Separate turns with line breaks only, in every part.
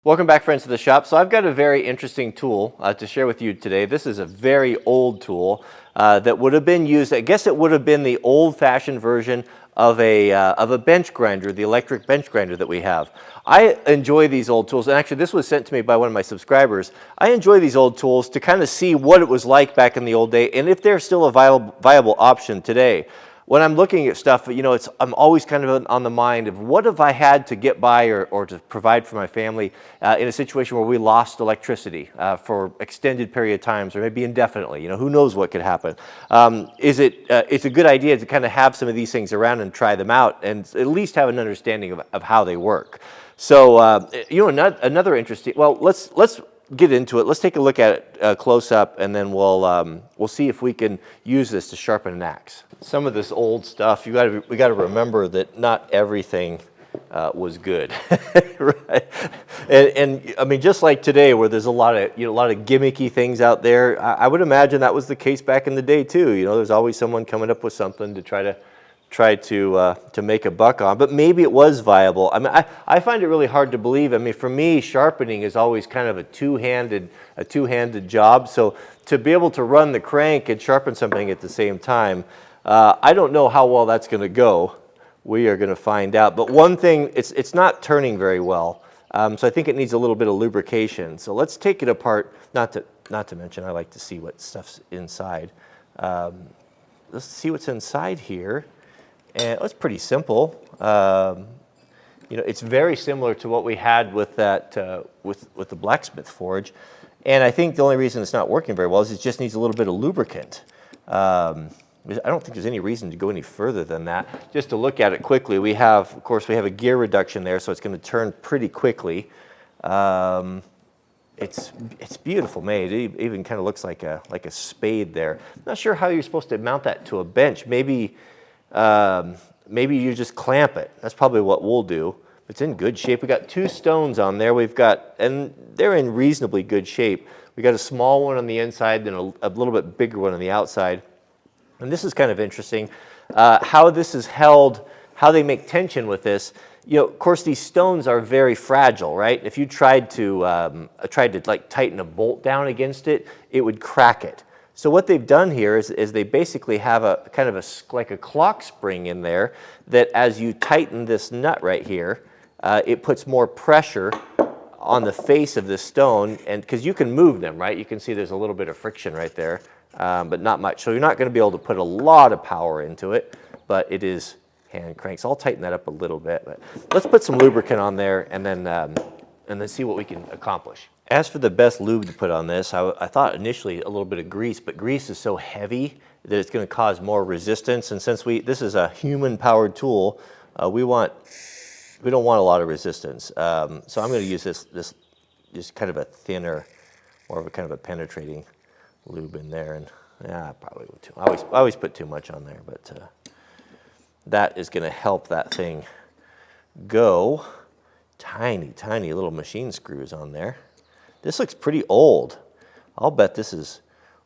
Welcome back, friends, to the shop. So I've got a very interesting tool to share with you today. This is a very old tool that would have been used. I guess it would have been the old-fashioned version of a bench grinder, the electric bench grinder that we have. I enjoy these old tools, and actually this was sent to me by one of my subscribers. I enjoy these old tools to kind of see what it was like back in the old day and if they're still a viable option today. When I'm looking at stuff, I'm always kind of on the mind of what have I had to get by or to provide for my family in a situation where we lost electricity for extended period of times or maybe indefinitely. Who knows what could happen. It's a good idea to kind of have some of these things around and try them out and at least have an understanding of how they work. So, another interesting, well, let's get into it. Let's take a look at it close up, and then we'll see if we can use this to sharpen an axe. Some of this old stuff, we got to remember that not everything was good, right? And I mean, just like today, where there's a lot of gimmicky things out there, I would imagine that was the case back in the day too. There's always someone coming up with something to try to make a buck on, but maybe it was viable. I mean, I find it really hard to believe. I mean, for me, sharpening is always kind of a two-handed job. So to be able to run the crank and sharpen something at the same time, I don't know how well that's going to go. We are going to find out. But one thing, it's not turning very well. So I think it needs a little bit of lubrication. So let's take it apart. Not to mention, I like to see what stuff's inside. Let's see what's inside here. And it's pretty simple. It's very similar to what we had with that with the blacksmith forge. And I think the only reason it's not working very well is it just needs a little bit of lubricant. I don't think there's any reason to go any further than that. Just to look at it quickly, of course, we have a gear reduction there, so it's going to turn pretty quickly. It's beautiful made. It even kind of looks like a spade there. I'm not sure how you're supposed to mount that to a bench. Maybe you just clamp it. That's probably what we'll do. It's in good shape. We got two stones on there. And they're in reasonably good shape. We got a small one on the inside, then a little bit bigger one on the outside. And this is kind of interesting, how this is held, how they make tension with this. Of course, these stones are very fragile, right? If you tried to like tighten a bolt down against it, it would crack it. So what they've done here is they basically have a kind of like a clock spring in there that as you tighten this nut right here, it puts more pressure on the face of this stone, and because you can move them, right? You can see there's a little bit of friction right there, but not much. So you're not going to be able to put a lot of power into it, but it is hand crank. So I'll tighten that up a little bit. But let's put some lubricant on there and then see what we can accomplish. As for the best lube to put on this, I thought initially a little bit of grease, but grease is so heavy that it's going to cause more resistance. And since this is a human-powered tool, we don't want a lot of resistance. So I'm going to use this kind of a thinner, more of a kind of a penetrating lube in there. And probably too. I always put too much on there, but that is going to help that thing go. Tiny little machine screws on there. This looks pretty old. I'll bet this is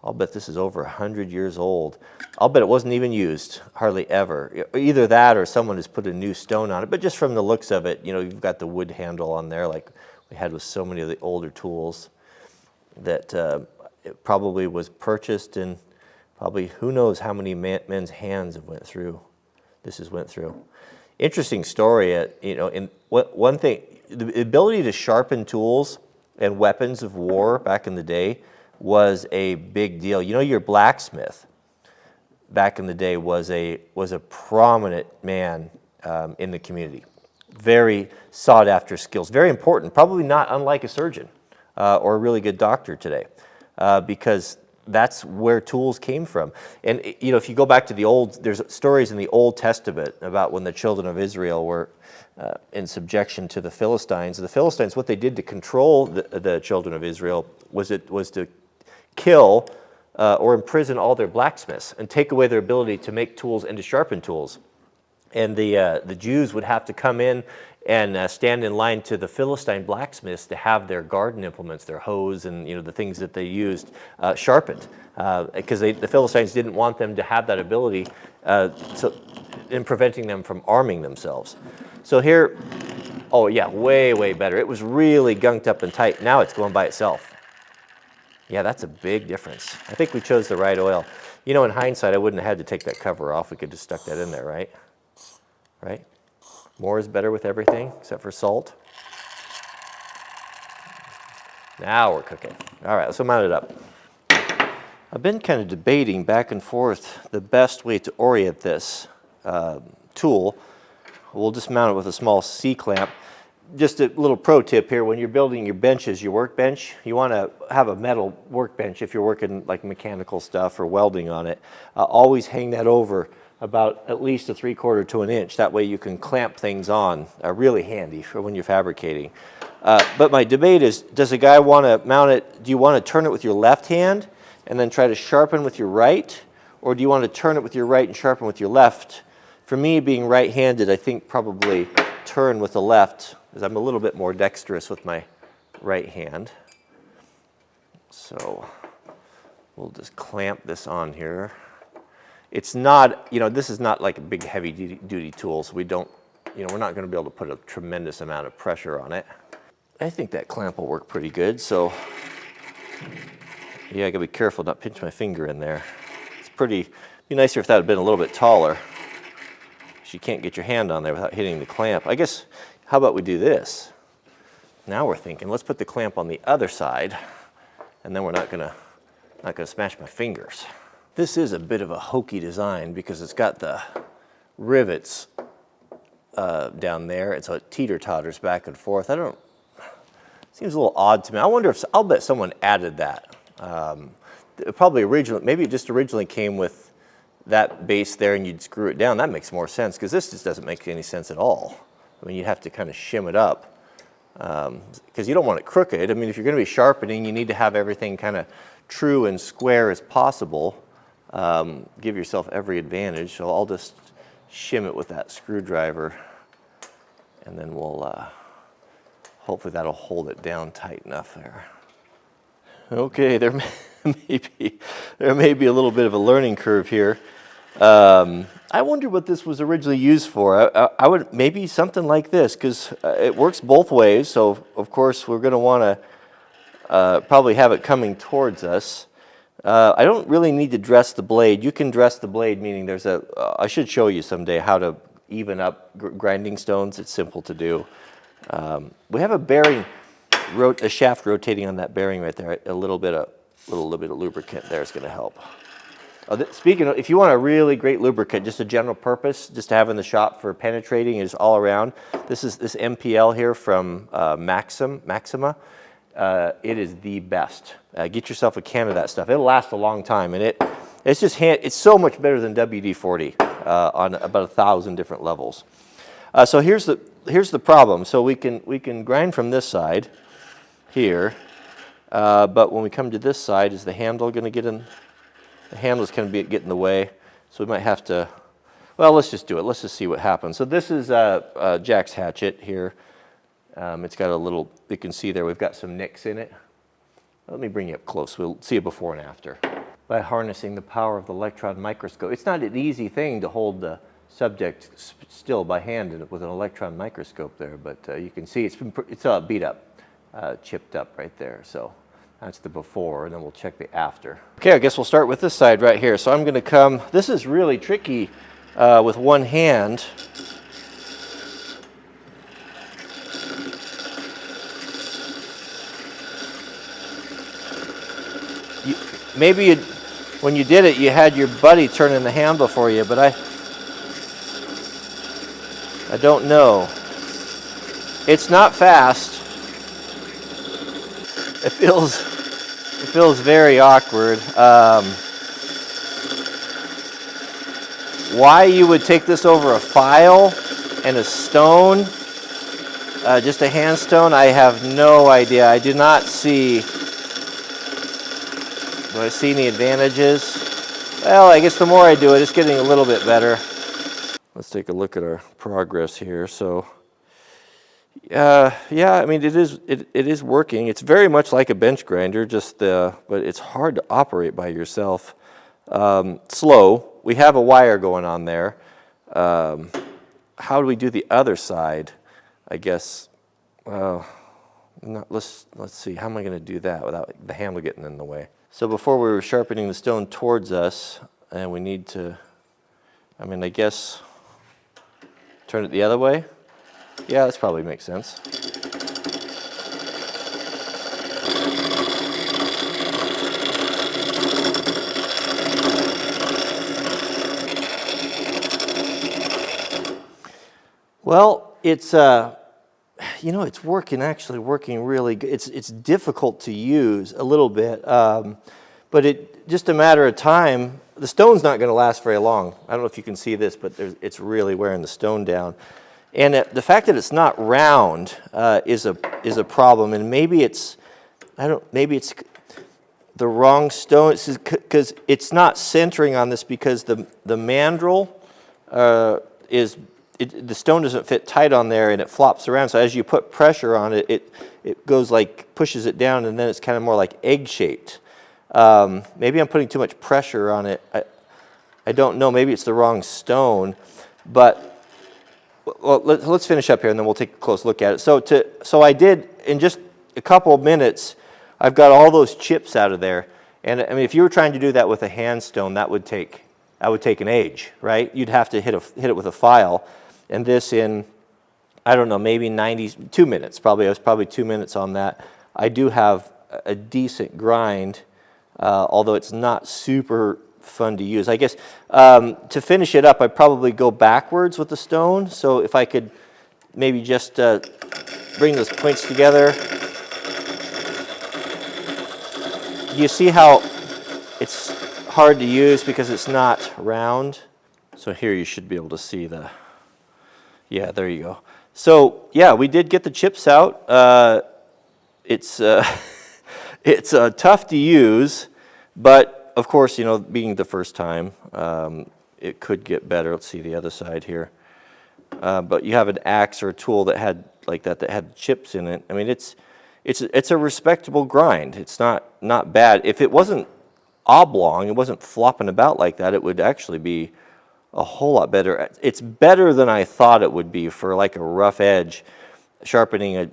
over 100 years old. I'll bet it wasn't even used hardly ever. Either that or someone has put a new stone on it. But just from the looks of it, you've got the wood handle on there like we had with so many of the older tools that it probably was purchased, and probably who knows how many men's hands have went through. Interesting story. One thing, the ability to sharpen tools and weapons of war back in the day was a big deal. Your blacksmith back in the day was a prominent man in the community. Very sought after skills, very important, probably not unlike a surgeon or a really good doctor today, because that's where tools came from. And if you go back to there's stories in the Old Testament about when the children of Israel were in subjection to the Philistines. The Philistines, what they did to control the children of Israel was to kill or imprison all their blacksmiths and take away their ability to make tools and to sharpen tools. And the Jews would have to come in and stand in line to the Philistine blacksmiths to have their garden implements, their hoes and the things that they used sharpened, because the Philistines didn't want them to have that ability, in preventing them from arming themselves. So here Oh yeah, way, way better. It was really gunked up and tight. Now it's going by itself. Yeah, that's a big difference. I think we chose the right oil. You know, in hindsight, I wouldn't have had to take that cover off. We could just stuck that in there, right? Right? More is better with everything, except for salt. Now we're cooking. All right, let's mount it up. I've been kind of debating back and forth the best way to orient this tool. We'll just mount it with a small C-clamp. Just a little pro tip here, when you're building your benches, your workbench, you want to have a metal workbench if you're working like mechanical stuff or welding on it. Always hang that over about at least a 3/4 to an inch. That way you can clamp things on. Really handy for when you're fabricating. But my debate is, does a guy want to mount it, do you want to turn it with your left hand and then try to sharpen with your right? Or do you want to turn it with your right and sharpen with your left? For me, being right-handed, I think probably turn with the left, because I'm a little bit more dexterous with my right hand. So we'll just clamp this on here. It's not, you know, this is not like a big heavy duty tool, so we don't, you know, we're not going to be able to put a tremendous amount of pressure on it. I think that clamp will work pretty good, so yeah, I gotta be careful not pinch my finger in there. It's pretty, be nicer if that had been a little bit taller. You can't get your hand on there without hitting the clamp. I guess, how about we do this? Now we're thinking, let's put the clamp on the other side, and then we're not gonna smash my fingers. This is a bit of a hokey design because it's got the rivets down there, and so it teeter-totters back and forth. Seems a little odd to me. I wonder if, I'll bet someone added that. Probably originally, maybe it just originally came with that base there and you'd screw it down. That makes more sense, because this just doesn't make any sense at all. I mean, you'd have to kind of shim it up, because you don't want it crooked. I mean, if you're going to be sharpening, you need to have everything kind of true and square as possible. Give yourself every advantage. So I'll just shim it with that screwdriver, and then we'll hopefully that'll hold it down tight enough there. Okay, there may be a little bit of a learning curve here. I wonder what this was originally used for. I would, maybe something like this, because it works both ways. So of course we're going to want to probably have it coming towards us. I don't really need to dress the blade. You can dress the blade, meaning there's a, I should show you someday how to even up grinding stones. It's simple to do. We have a bearing, a shaft rotating on that bearing right there. A little bit of lubricant there is going to help. Speaking of, if you want a really great lubricant, just a general purpose, just to have in the shop for penetrating, is all around. This is this MPL here from Maxima. It is the best. Get yourself a can of that stuff. It'll last a long time, and it's so much better than WD-40 on about 1,000 different levels. So here's the problem. So we can grind from this side here, but when we come to this side, is the handle going to get in? The handle's going to get in the way, so we might have to. Well, let's just do it. Let's just see what happens. So this is Jack's hatchet here. It's got a little. You can see there we've got some nicks in it. Let me bring you up close. We'll see a before and after. By harnessing the power of the electron microscope, it's not an easy thing to hold the subject still by hand with an electron microscope there, but you can see it's beat up, chipped up right there. So that's the before, and then we'll check the after. Okay, I guess we'll start with this side right here. So I'm going to come. This is really tricky with one hand. Maybe when you did it, you had your buddy turning the handle for you, but I don't know. It's not fast. It feels very awkward. Why you would take this over a file and a stone, just a hand stone, I have no idea. I do not see. Do I see any advantages? Well, I guess the more I do it, it's getting a little bit better. Let's take a look at our progress here. So, yeah, I mean, it is working. It's very much like a bench grinder, but it's hard to operate by yourself. Slow. We have a wire going on there. How do we do the other side? I guess, let's see, how am I going to do that without the handle getting in the way? So before we were sharpening the stone towards us, and we need to, I guess, turn it the other way? Yeah, that probably makes sense. Well, it's it's actually working really good. It's difficult to use a little bit, but it just a matter of time. The stone's not going to last very long. I don't know if you can see this, but it's really wearing the stone down. And the fact that it's not round is a problem. And maybe it's the wrong stone. Because it's not centering on this because the mandrel the stone doesn't fit tight on there and it flops around. So as you put pressure on it, it goes pushes it down, and then it's kind of more like egg shaped. Maybe I'm putting too much pressure on it. I don't know. Maybe it's the wrong stone. But well, let's finish up here and then we'll take a close look at it. So I did, in just a couple of minutes, I've got all those chips out of there. And if you were trying to do that with a hand stone, that would take an age, right? You'd have to hit it with a file. And this in, I don't know, maybe 2 minutes. It was probably 2 minutes on that. I do have a decent grind, although it's not super fun to use. I guess to finish it up, I'd probably go backwards with the stone. So if I could maybe just bring those points together. You see how it's hard to use because it's not round? So here you should be able to see yeah, there you go. So yeah, we did get the chips out. It's tough to use, but of course, being the first time, it could get better. Let's see the other side here. But you have an axe or a tool that had that had chips in it. It's a respectable grind. It's not bad. If it wasn't oblong, it wasn't flopping about like that, it would actually be a whole lot better. It's better than I thought it would be for a rough edge, putting an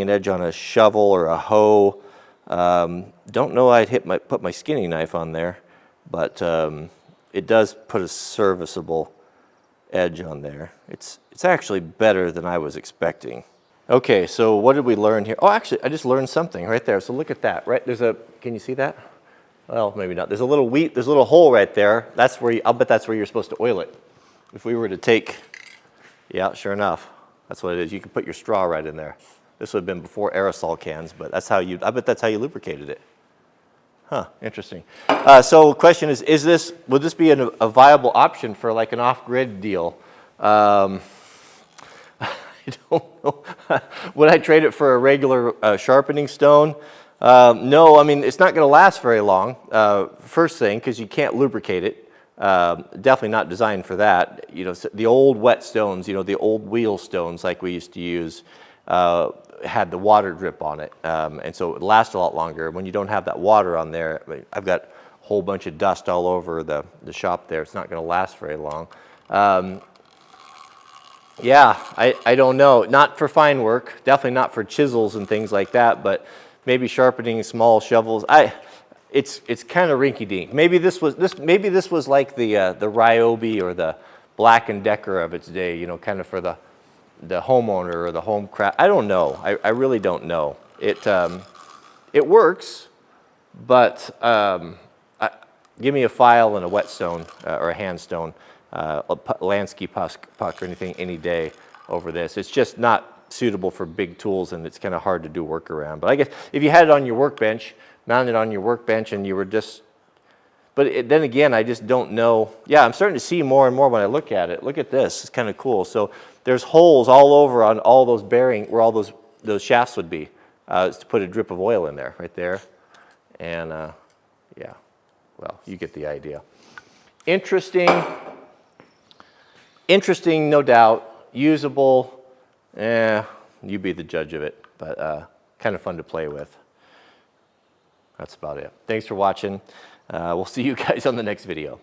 edge on a shovel or a hoe. Don't know I'd put my skinning knife on there, but it does put a serviceable edge on there. It's actually better than I was expecting. Okay, so what did we learn here? Oh, actually, I just learned something right there. So look at that, right? Can you see that? Well, maybe not. There's a little hole right there. I'll bet that's where you're supposed to oil it. If we were to yeah, sure enough, that's what it is. You can put your straw right in there. This would have been before aerosol cans, but I bet that's how you lubricated it. Huh, interesting. So the question is would this be a viable option for an off-grid deal? I don't know. Would I trade it for a regular sharpening stone? No, it's not going to last very long, first thing, because you can't lubricate it. Definitely not designed for that. The old wet stones, the old wheel stones like we used to use, had the water drip on it, and so it would last a lot longer. When you don't have that water on there, I've got a whole bunch of dust all over the shop there. It's not going to last very long. Yeah, I don't know. Not for fine work, definitely not for chisels and things like that, but maybe sharpening small shovels. It's kind of rinky-dink. Maybe this was like the Ryobi or the Black & Decker of its day, kind of for the homeowner or the home craft. I don't know. I really don't know. It works, but give me a file and a whetstone or a hand stone, a Lansky puck or anything any day over this. It's just not suitable for big tools, and it's kind of hard to do work around. But I guess if you had it on your workbench, mounted on your workbench, and you were just, then again, I just don't know. Yeah, I'm starting to see more and more when I look at it. Look at this, it's kind of cool. So there's holes all over on all those bearing, where all those shafts would be, to put a drip of oil in there, right there. And yeah, well, you get the idea. Interesting, no doubt, usable. You be the judge of it, but kind of fun to play with. That's about it. Thanks for watching. We'll see you guys on the next video.